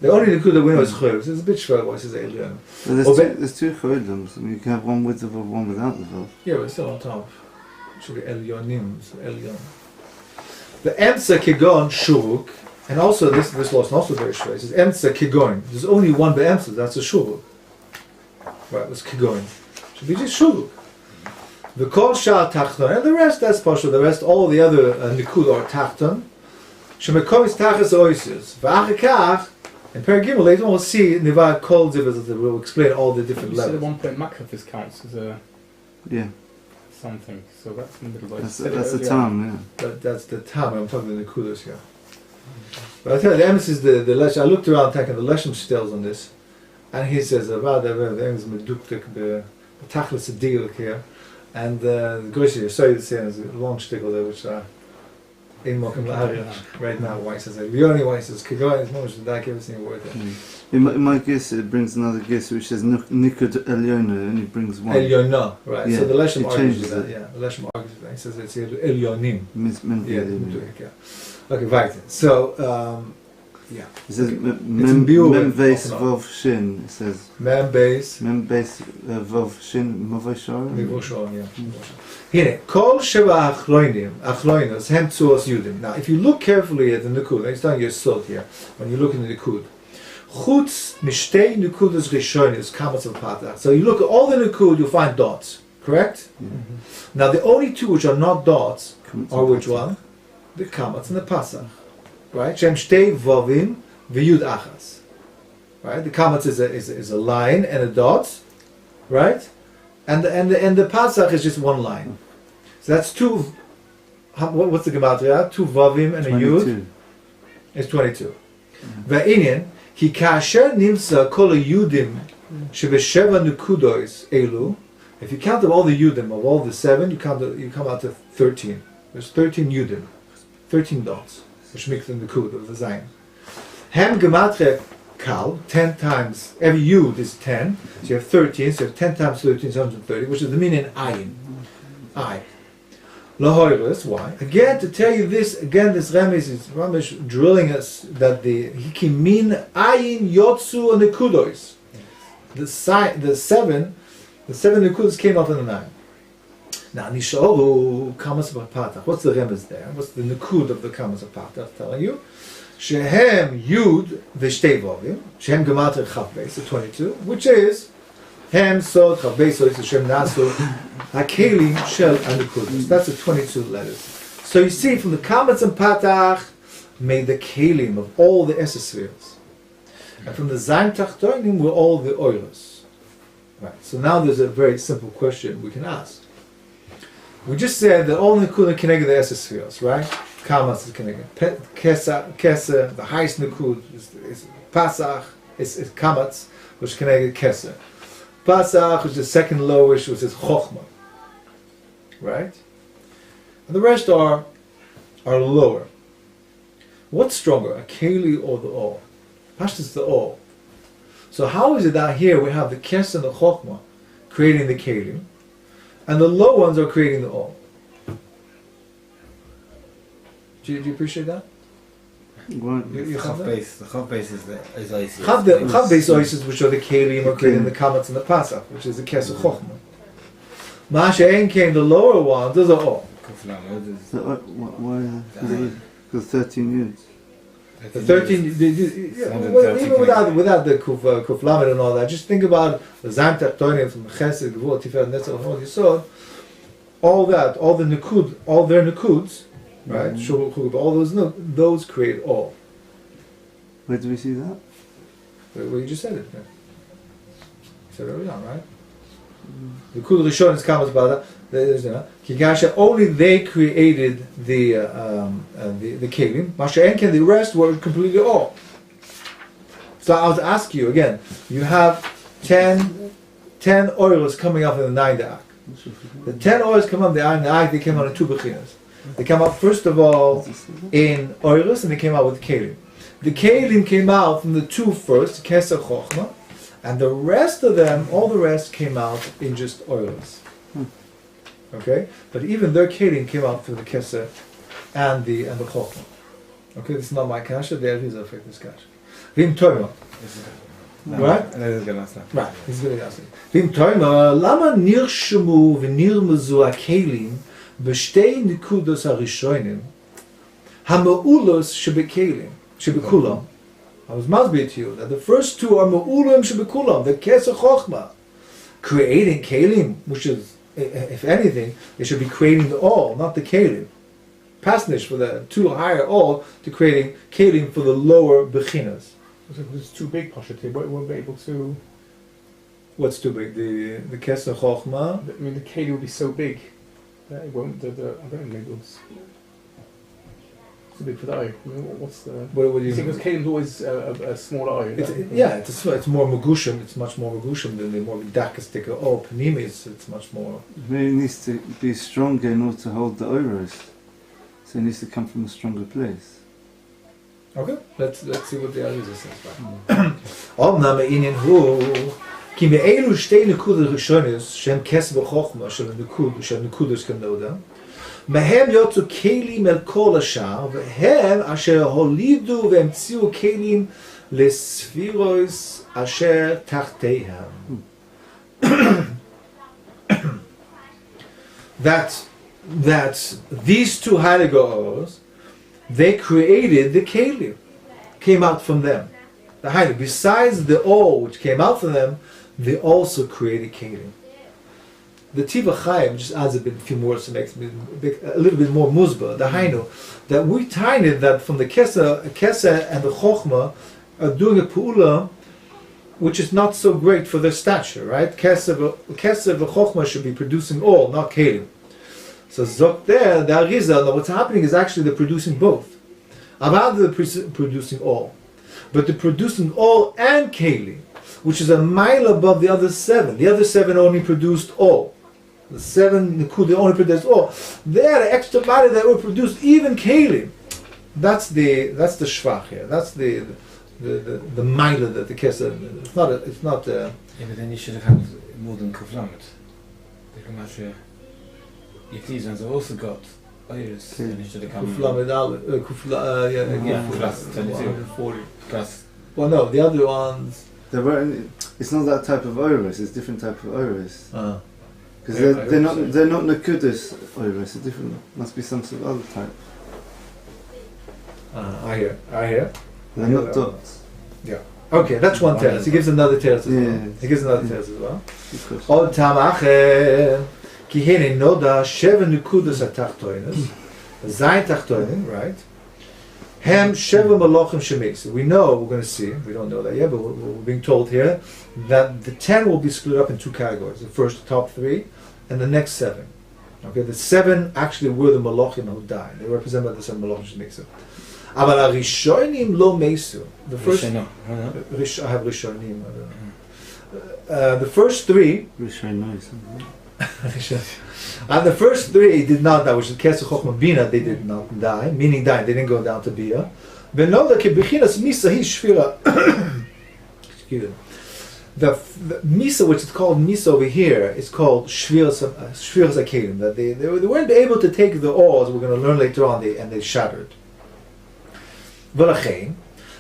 The only Nekud that we know is cholim. It's a bit shver why it says elyon. There's two cholim. You can have one with the vav, one without the vav. Yeah, but it's still on top. It should be elyonim. So elyon. The emtza kigon shuruk, and also this law is also very shver. It says emtza kigon. There's only one be'emtza. That's a shuruk. Right, it's kigon. Should be just shuruk. The kol Shaar tachton, and the rest that's partial. The rest, all the other nikud are tachton. Shemekom is tachas oisus. V'achikach, and perek gimel later on we'll see nivad kol divas. We'll explain all the different You said levels. at one point Makrafis counts as a Yeah. something, so that's in the middle. That's the time, yeah. That's the time. I'm talking the nikudas here. But I tell you, the emphasis the leshem. I looked around taking the leshem stills on this, and he says about the things meduktik the tachlis deal here. And the Grishya, sorry to say, there's a long shtickle there, which in Mokum La'ariach, right now, why he says that. The only why he says, Kigoy is more than that, everything word there. In my guess, it brings another guess which says Nikud Elyona, and he brings one. Elyona, right. Yeah. So the Leshem He argues changes with that, it. yeah. The Leshem argues with that. He says it's Elyonim. Yeah. Okay, weiter. So, yeah. It says in Biur Mem with Beis Otzrot. Vav Shin. It says Mem Beis. Mem Beis Vav Shin Mavai Shaar. Mivur Shalom, yeah. Here, Kol Sheva Achloinos, Hem Tzuos Yudim. Now, if you look carefully at the Nekud, it's not your salt here, when you look in the Nekud, Chutz Mishtei Nekudas Rishonis, Kamas of Patach. So you look at all the Nekud, you'll find dots, correct? Mm-hmm. Now, the only two which are not dots are which one? The Kamas and the Pasach. Right? Shem Shtei Vovim V'Yud Achas. Right? The Kamas is a line and a dot, right? And the Pasach is just one line. So that's two. What's the gematria? 2 Vavim and a Yud. It's 22. Va'inyan ki kasher nimsa kol Yudim shebesheva nekudos elu. If you count up all the Yudim of all the 7, you come out to 13. There's 13 Yudim, 13 dots, which makes the Nekud of the Zayin. Hem gematria Kal, 10 times, every Yud is 10, so you have 13, so you have 10 times 13 is 130, which is the meaning Ayin. I. Lahoiris, why? Again, to tell you this, this Ramesh is Ramesh drilling us that the Hikimin Ayin Yotsu and Nekudos. The 7 Nekudos came out in the 9. Now, Nishoru Kamas Patach. What's the Ramesh there? What's the Nekud of the Kamas Patach telling you? Shehem Yud V'Shtei Vovim, Shehem Gematria Chav Beis, 22, which is Hem Sod Chav Beis Sod Shem Nasu Hakelim Shel Anekudos. That's the 22 letters. So you see, from the comments and Patach made the Kelim of all the Esespheres, and from the Zayin Tachtonim were all the Oilos. Right. So now there's a very simple question we can ask. We just said that all Nekudim connected the Esespheres, right? Kamas is connected. Keser, the highest Nekud is Pasach, is Kamatz, which is connected Keser. Pasach, which is the second lowest, which is Chochma. Right? And the rest are lower. What's stronger, a Keli or the Or? Pashtus is the Or. So how is it that here we have the Keser and the Chochma creating the Keli, and the low ones are creating the Or? Do you appreciate that? What? You have that? The Chav base is Isis. Chav base oises, which are the kelim or creating the comments in the Pasach, which is the Kesef Chochmah. Masha Ein came the lower one. Those are all. So, why? Because 13 units. The 13, even without the Kuf Lamed and all that, just think about the Zaym Tachtonim from Chesed, Gvul, Tiferet, Netzach, and all Yisod, all that, all the Nekud, all their Nekuds, right? All those create all. Where do we see that? Well, you just said it. Yeah. You said it early on, right? The Kud Rishon is Kamas Bada. Kigasha, only they created the kelim. Masha'enken, the rest were completely all. So I was asking you again. You have 10 oils coming up in the 9 da'ak. The 10 oils come up in the 9 da'ak. They came out in 2 bechinas. They came out first of all in oils, and they came out with kelim. The kelim came out from the 2 first, Keser Chochma, and the rest of them, all the rest came out in just oils. Okay, but even their kelim came out through the Keser and the Chochma. Okay, this is not my kasha. The Arizal affect this kasha. Vim toima, right? Right. This is going to ask you. Vim toima. Lama nirshmu v'nirmazu hakelim b'shtei nekudos harishonim hamaulos shebekelim shebekulam. I was masbir to you that the first 2 are ma'ulim shebekulam, the Keser Chochma, creating kelim, which is, if anything, they should be creating the all, not the kelim. Pasnish for the 2 higher all to creating kelim for the lower bechinas. So if it's too big, Pasha, they won't be able to. What's too big? The Keser Chochma? I mean, the kelim will be so big that it won't. I don't know, maybe it's too big for the eye. I mean, what's the? What do you think? think? Because kelim's always a small eye. It's more magushim. It's much more magushim than the more dakastika. Oh, panimis. It's much more. It needs to be stronger in order to hold the oros. So it needs to come from a stronger place. Okay, let's see what the Arizal says. Omnam inyan hu ki me'elu shtei nekudos rishonos shem Keser v'chochma shel nekudos kanoda mehem yotzu kelim el kol hashar vehem asher holidu ve'emtziu kelim lesfiros asher tachteihem. That these 2 Heiligos, they created the kelim, came out from them. The Heilig, besides the all which came out from them, they also created kelim. The Tiva Chaim just adds a few more, so makes me a little bit more muzba. The Hainu, that we tiny that from the Keser and the Chochma are doing a pu'ula which is not so great for their stature, right? Keser and Chochma should be producing all, not kelim. So Zok there, the Arizal, what's happening is actually they're producing both. About they're producing all. But they're producing all and kelim, which is a mile above the other 7. The other 7 only produced all. The 7 Nekudim only produced all. There, the extra mile that were produced even kelim. That's the shvach here. That's the mile that the Keser. It's not. Yeah, but then you should have had more than Kuflamet. If these ones have also got iris, then it should have come. Plus 22. 40. Plus. Well, no, the other ones. It's not that type of oros. It's different type of oros. Because Yeah, they're not nekudos oros. It's different. Must be some sort of other type. I hear. They're not dots. Yeah. Okay, that's one teres. He gives another teres as well. Yeah. He gives another teres as well. Good question. Od tamache ki hene noda sheva nekudos atachtoinos. Zayin tachtoinim, right? Hem sheva malachim shemesu. We know, we're going to see, we don't know that yet, but we're being told here that the 10 will be split up in 2 categories. The first, top 3, and the next 7. Okay, the 7 actually were the malachim who died. They represent by the 7 malachim shemesu. Aval harishonim lo mesu. The first, I have rishonim. The first 3. And the first 3 did not die, which is Keser Chochma Bina, they did not die, meaning died, they didn't go down to Bia. V'noda kebechinas misa hi shvira. Excuse me. the misa, which is called misa over here, is called shviras hakelim. That they weren't able to take the ore, as we're going to learn later on, and they shattered. V'lachein,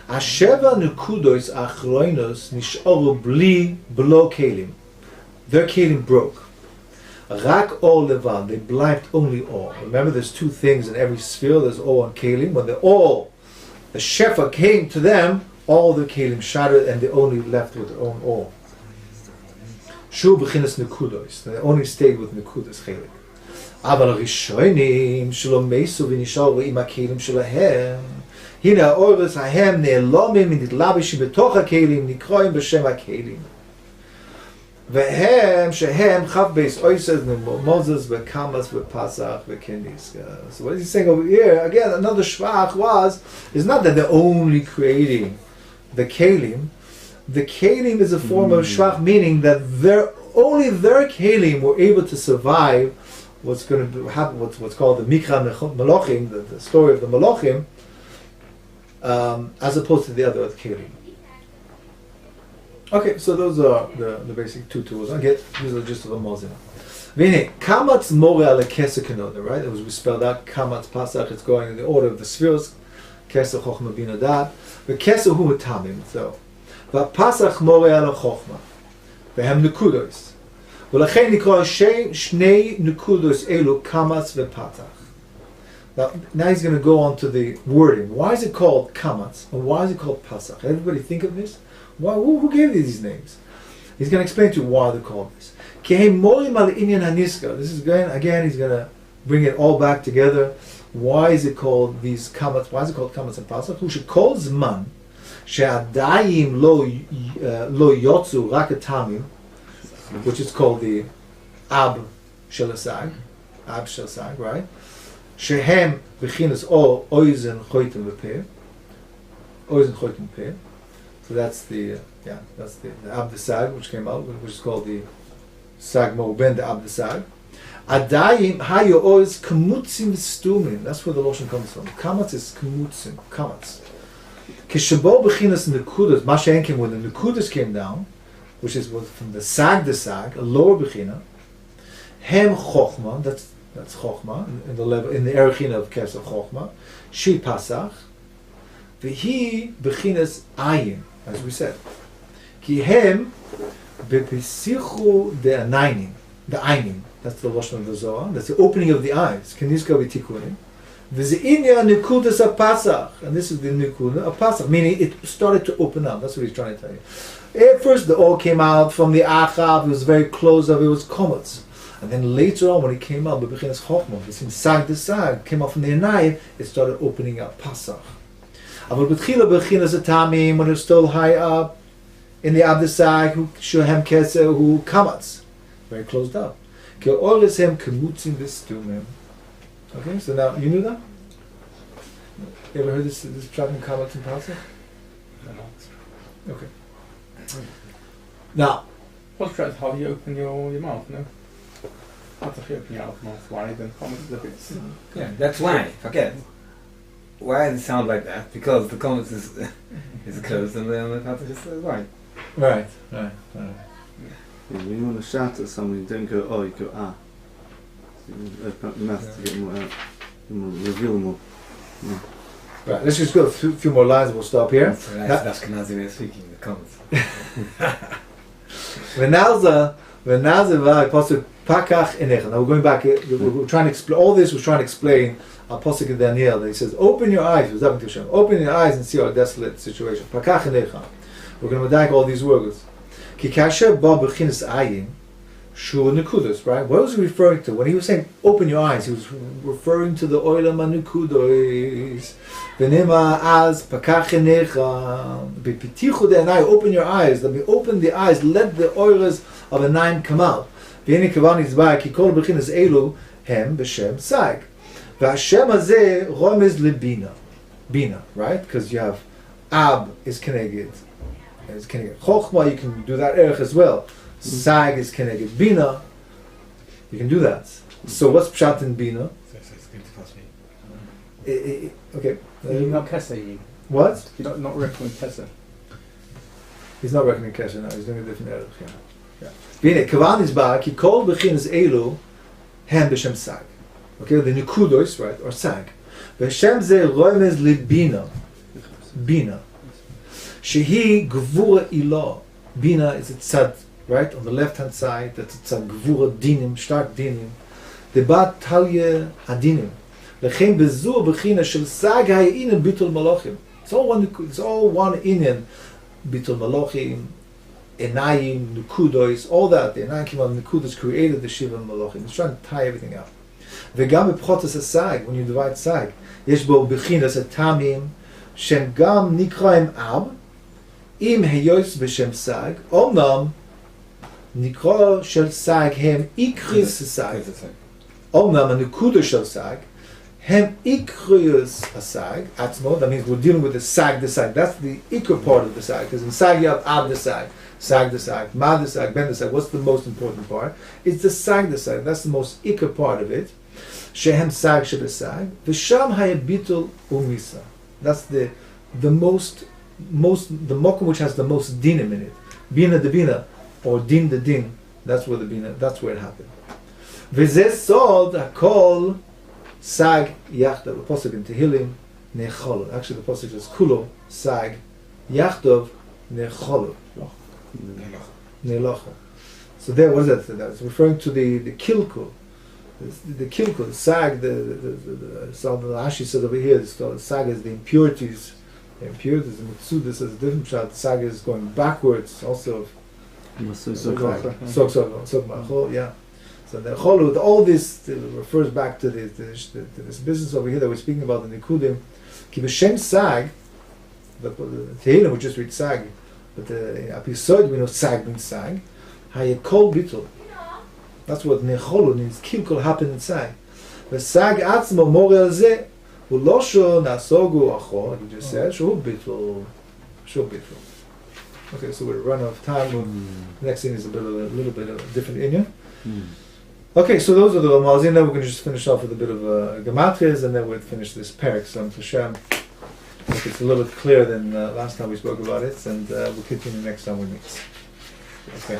asheva nekudos achroinos nisharu bli below kelim. Their kelim broke. Rak or levan, they blanked only ore. Remember, there's two things in every sphere. There's ore and kelim. When the shefa came to them, all the kelim shattered, and they only left with their own ore. Shu b'chinas nekudos. They only stayed with nekudos chelik. Aval rishonim shelo meisu v'nisharu im hakelim shelahem. Hina ha'oros hahem ne'elomim v'nitlavishim b'toch hakelim nikroim b'shem hakelim. Vehem shehem chav beis oisez Moses v'kamas v'pasach v'keniska. So what he's saying over here, again, another shvach is not that they're only creating the kelim. The kelim is a form of shvach, meaning that only their kelim were able to survive what's going to happen, what's called the mikra melochim, the story of the melochim, as opposed to the other kelim. Okay, so those are the basic two tools. These are just of a mozina. V'hine, kamatz more ale keser kenoda, right? It was spelled out, kamatz pasach, it's going in the order of the spheres, keser chochma bina dat, v'keser hu tamim, so. V'pasach more ale chochma, v'hem nekudos. V'lachein nikra shnei nekudos elu kamatz v'patach. Now he's going to go on to the wording. Why is it called kamatz, and why is it called pasach? Everybody think of this? Why, who gave these names? He's going to explain to you why they're called this. This is again, he's going to bring it all back together. Why is it called these kamatz? Why is it called kamatz and pasach? Who should call zman she'adayim lo yotzu rakatamim, which is called the ab shelasag, right? Shehem b'chinas o oizen choitem v'peh, oizen choitem peh. So that's the Abd Sag, which came out, which is called the Sag Mouben, the Abd Sag. Adayim hayo oz kamutzim v'stumin. That's where the lotion comes from. Kamatz is kamutzim, kamatz. Kishabo b'chinas nekudas, Masha'enkim, when the nekudas came down, which was from the Sag, a lower b'china, hem chochma, that's chochma, in the level, in the erechina of Keser chochma, she pasach, v'hi b'chinas ayin, as we said. Ki hem b'pesichu de'anayim, the ayim. That's the lashon of the Zohar. That's the opening of the eyes. Keniska v'tikunim. V'ze'inya nekudas apasach, and this is the nekuda apasach, meaning it started to open up. That's what he's trying to tell you. At first, the oil came out from the achav. It was very close of. It was komets. And then later on, when it came out, b'chinas chochma, it's in sag to sag, came out from the enayim. It started opening up pasach. But b'tchila b'chinas atamim, when it was still high up in the abdesag, who shohem keser, who kamatz, very closed up. Ke'orishem kemutzim v'stumim. Okay, so now you knew that. You ever heard this pshat in kamatz and pasach? Okay. Now, what's pshat? How do you open your mouth? No. How do you open your mouth wide and kamatz is a bit. Yeah, that's why. Forget. Why does it sound like that? Because the comments is closed and the pasach is wide. Right. Yeah, when you want to shout at someone, you don't go, oh, you go, ah. So you open up your mouth to get more out, reveal more. Yeah. Right, let's just go a few more lines and we'll stop here. That's Ashkenazi way of speaking, the comments. Now we're going back, we're trying to explain, all this was trying to explain a posuk in Daniel that he says, open your eyes, open your eyes and see our desolate situation. We're going to medayek all these words. Right? What was he referring to? When he was saying, open your eyes, he was referring to the oilam hanukudos. V'nema az pakach enecha b'pitichu de'anai, open your eyes. Let me open the eyes, let the oilas of a nine come out. V'hine kavani zbay, ki kol b'chinas elu hem b'shem sag. V'ashem hazeh romez lebina. Bina, right? Because you have ab is keneged. It's keneged chochma, you can do that erech as well. Sag is keneged bina. You can do that. So what's pshat in bina? Okay. You're not keser. What? You're not written with keser. He's not reckoning Kesher now, he's doing a different erech. Yeah. Bine, Kavan is back, he called Bechinas Elu, Hem B'Shem Sag. Okay, the Nekudos, right, or Sag. B'Shem Ze Roimez Li Bina. Bina. Shehi Gvura Ilah. Bina is a tzad, right, on the left hand side, that's a tzad, Gvura Dinim, stark Dinim. The Bat Talye Adinim. Lechem Bezu Bechina Shel Sag Ha'inin Bitul Malachim. It's all one Inyan. Bitul Malachim, Enayim, Nekudos, all that. The Enayim came out, Nekudos created the Shiva Malachim. It's trying to tie everything up. V'gam b'pchotas Sag, when you divide Sag, yesh bo Bechinas Tamim, Shem Gam Nikraim Ab, Im Heyos B'Shem Sag, Omnam Nikra Shel Sag Hem Ikris Sag, Omnam a Nekuda Shel Sag, Hem Ikrius Sag, Atzmo, that means we're dealing with the Sag. That's the Ikr part of the Sag, because in Sag you have Ab the Sag, Ma the Sag, Ben the Sag. What's the most important part? It's the Sag. That's the most Ikr part of it. Shehem Sag Shebe Sag, V'sham Hayabitul Umisa. That's the most the mokum which has the most dinim in it. Bina de Bina, or Din de Din. That's where the Bina. That's where it happened. V'zeh Sod Hakol Sag Yachdav. The pasuk in Tehillim Nechol. Actually, the pasuk is Kulo Sag Yachdav Nechol. Nelocho. So there, what is that? That's referring to the kilkul. The kilkul, the sag, so the Rashi says over here, the sag is the impurities. The Mitzuda says a different shot. The sag is going backwards, also. Yeah. So the cholu, all this refers back to this business over here that we're speaking about, the Nekudim. Ki b'shem sag, the Tehillim we just read sag, but the episode we know sag means sag. Hayekol bittul. That's what necholu means. Kilkol happened in sag. The sag atzmo morel zeh ulosho nasogu achor. Like you just said, shu bittul. Okay, so we're running out of time. The next thing is a little bit of a different inyan. Okay, so those are the Ramazin. Now we're going to just finish off with a bit of gematrias, and then we'll finish this perek. So Hashem, I think it's a little bit clearer than last time we spoke about it, and we'll continue next time we meet. Okay.